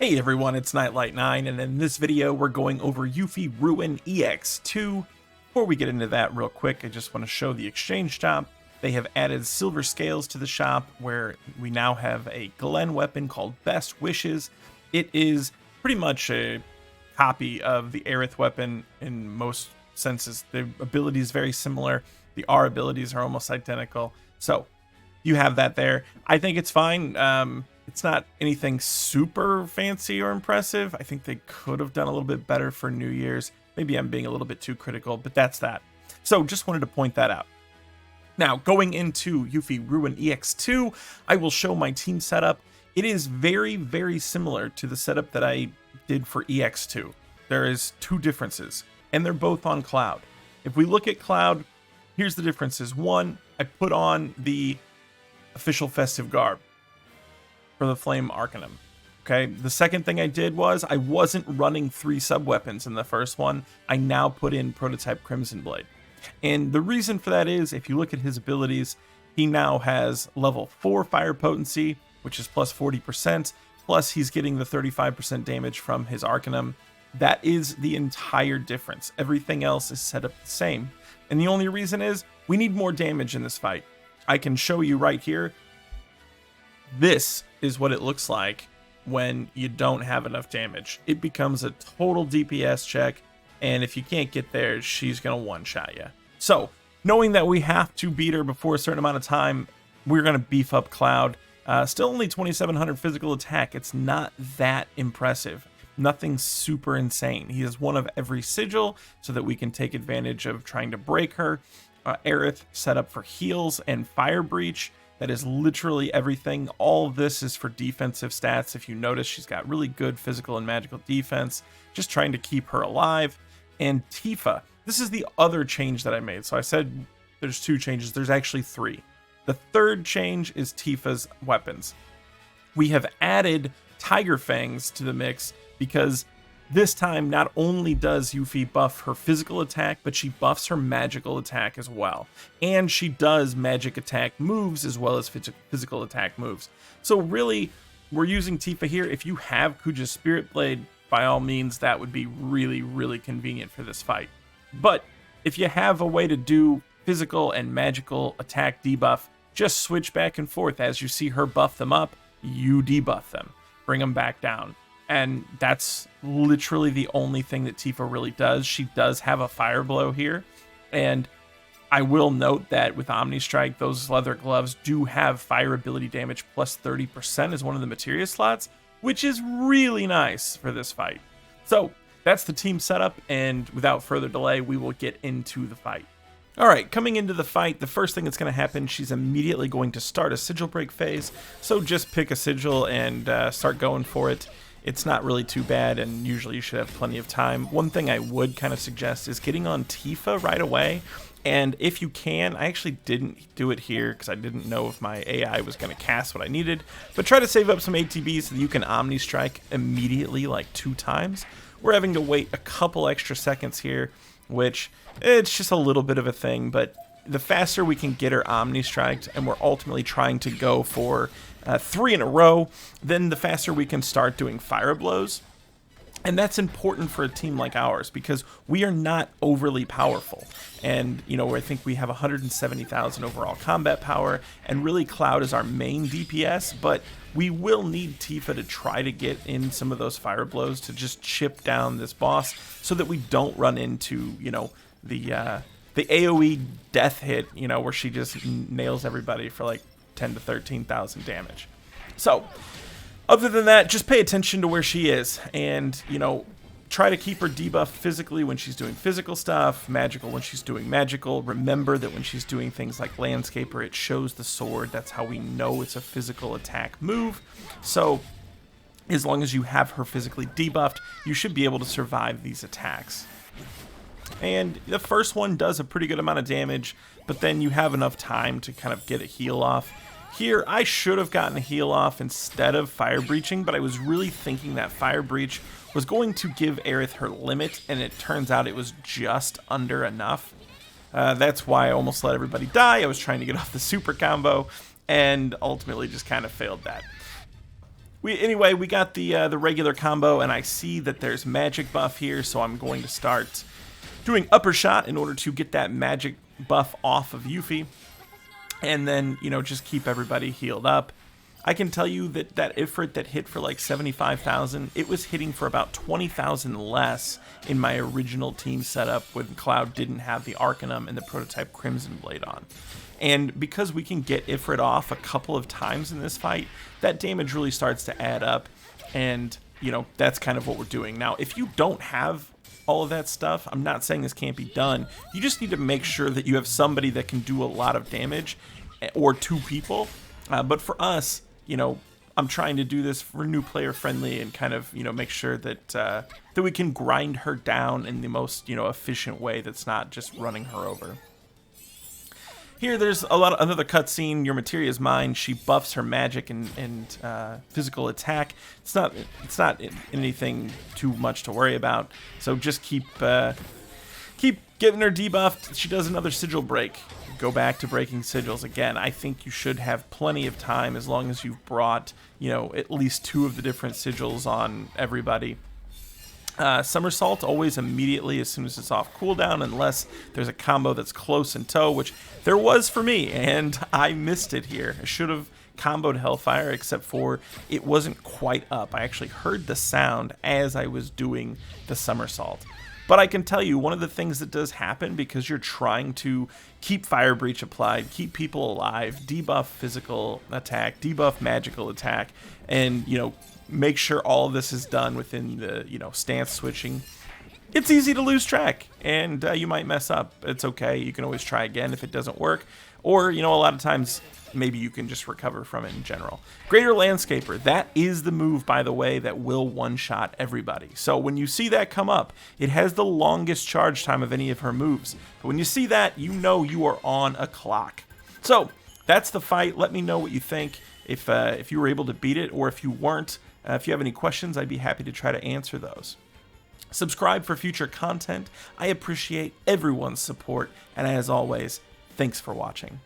Hey everyone, it's Nightlight9, and in this video we're going over Yuffie Ruin EX2. Before we get into that real quick, I just want to show the exchange shop. They have added silver scales to the shop where we now have a Glen weapon called Best Wishes. It is pretty much a copy of the Aerith weapon in most senses. The ability is very similar. The R abilities are almost identical. So you have that there. I think it's fine. It's not anything super fancy or impressive. I think they could have done a little bit better for New Year's. Maybe I'm being a little bit too critical, but that's that. So just wanted to point that out. Now, going into Yuffie Ruin EX2, I will show my team setup. It is very, very similar to the setup that I did for EX2. There is two differences, and they're both on Cloud. If we look at Cloud, here's the differences. One, I put on the official festive garb for the Flame Arcanum. Okay, the second thing I did was I wasn't running 3 sub-weapons in the first one. I now put in Prototype Crimson Blade. And the reason for that is, if you look at his abilities, he now has level 4 fire potency, which is plus 40%, plus he's getting the 35% damage from his Arcanum. That is the entire difference. Everything else is set up the same. And the only reason is, we need more damage in this fight. I can show you right here. This is what it looks like when you don't have enough damage. It becomes a total DPS check, and if you can't get there, she's gonna one-shot you. So, knowing that we have to beat her before a certain amount of time, we're gonna beef up Cloud. Still only 2700 physical attack. It's not that impressive. Nothing super insane. He has one of every sigil so that we can take advantage of trying to break her. Aerith set up for heals and fire breach. That is literally everything. All of this is for defensive stats. If you notice, she's got really good physical and magical defense, just trying to keep her alive. And Tifa, this is the other change that I made. So I said there's 2 changes. There's actually 3. The third change is Tifa's weapons. We have added Tiger Fangs to the mix because this time, not only does Yuffie buff her physical attack, but she buffs her magical attack as well. And she does magic attack moves as well as physical attack moves. So really, we're using Tifa here. If you have Kuja's Spirit Blade, by all means, that would be really, really convenient for this fight. But if you have a way to do physical and magical attack debuff, just switch back and forth. As you see her buff them up, you debuff them. Bring them back down. And that's literally the only thing that Tifa really does. She does have a fire blow here. And I will note that with Omni Strike, those leather gloves do have fire ability damage plus 30% as one of the materia slots, which is really nice for this fight. So that's the team setup. And without further delay, we will get into the fight. All right, coming into the fight, the first thing that's going to happen, she's immediately going to start a sigil break phase. So just pick a sigil and start going for it. It's not really too bad, and usually you should have plenty of time. One thing I would kind of suggest is getting on Tifa right away. And if you can, I actually didn't do it here because I didn't know if my AI was going to cast what I needed. But try to save up some ATB so that you can Omni Strike immediately, like 2 times. We're having to wait a couple extra seconds here, which it's just a little bit of a thing. But the faster we can get her Omni Striked, and we're ultimately trying to go for 3 in a row, then the faster we can start doing fire blows. And that's important for a team like ours because we are not overly powerful. And, you know, I think we have 170,000 overall combat power, and really Cloud is our main DPS, but we will need Tifa to try to get in some of those fire blows to just chip down this boss so that we don't run into, you know, the AoE death hit, you know, where she just nails everybody for like 10 to 13,000 damage. So, other than that, just pay attention to where she is and, you know, try to keep her debuffed physically when she's doing physical stuff, magical when she's doing magical. Remember that when she's doing things like Landscaper, it shows the sword. That's how we know it's a physical attack move. So, as long as you have her physically debuffed, you should be able to survive these attacks. And the first one does a pretty good amount of damage, but then you have enough time to kind of get a heal off. Here, I should have gotten a heal off instead of fire breaching, but I was really thinking that fire breach was going to give Aerith her limit, and it turns out it was just under enough. That's why I almost let everybody die. I was trying to get off the super combo, and ultimately just kind of failed that. Anyway, we got the regular combo, and I see that there's magic buff here, so I'm going to start doing upper shot in order to get that magic buff off of Yuffie, and then, you know, just keep everybody healed up. I can tell you that that Ifrit that hit for like 75,000, it was hitting for about 20,000 less in my original team setup when Cloud didn't have the Arcanum and the prototype Crimson Blade on. And because we can get Ifrit off a couple of times in this fight, that damage really starts to add up, and, you know, that's kind of what we're doing. Now, if you don't have all of that stuff, I'm not saying this can't be done. You just need to make sure that you have somebody that can do a lot of damage, or two people. But for us, you know, I'm trying to do this for new player friendly and kind of, you know, make sure that that we can grind her down in the most, you know, efficient way that's not just running her over. Here, there's another cutscene. Your materia is mine. She buffs her magic and physical attack. It's not anything too much to worry about. So just keep getting her debuffed. She does another sigil break. Go back to breaking sigils again. I think you should have plenty of time as long as you've brought, you know, at least 2 of the different sigils on everybody. Somersault always immediately as soon as it's off cooldown, unless there's a combo that's close in tow, which there was for me, and I missed it here. I should have comboed Hellfire, except for it wasn't quite up. I actually heard the sound as I was doing the somersault. But I can tell you, one of the things that does happen, because you're trying to keep Fire Breach applied, keep people alive, debuff physical attack, debuff magical attack, and, you know, make sure all of this is done within the, you know, stance switching, it's easy to lose track, and you might mess up. It's okay. You can always try again if it doesn't work, or, you know, a lot of times maybe you can just recover from it in general. Greater Landscaper, that is the move, by the way, that will one-shot everybody. So when you see that come up, it has the longest charge time of any of her moves. But when you see that, you know you are on a clock. So that's the fight. Let me know what you think, if you were able to beat it, or if you weren't. If you have any questions, I'd be happy to try to answer those. Subscribe for future content. I appreciate everyone's support, and as always, thanks for watching.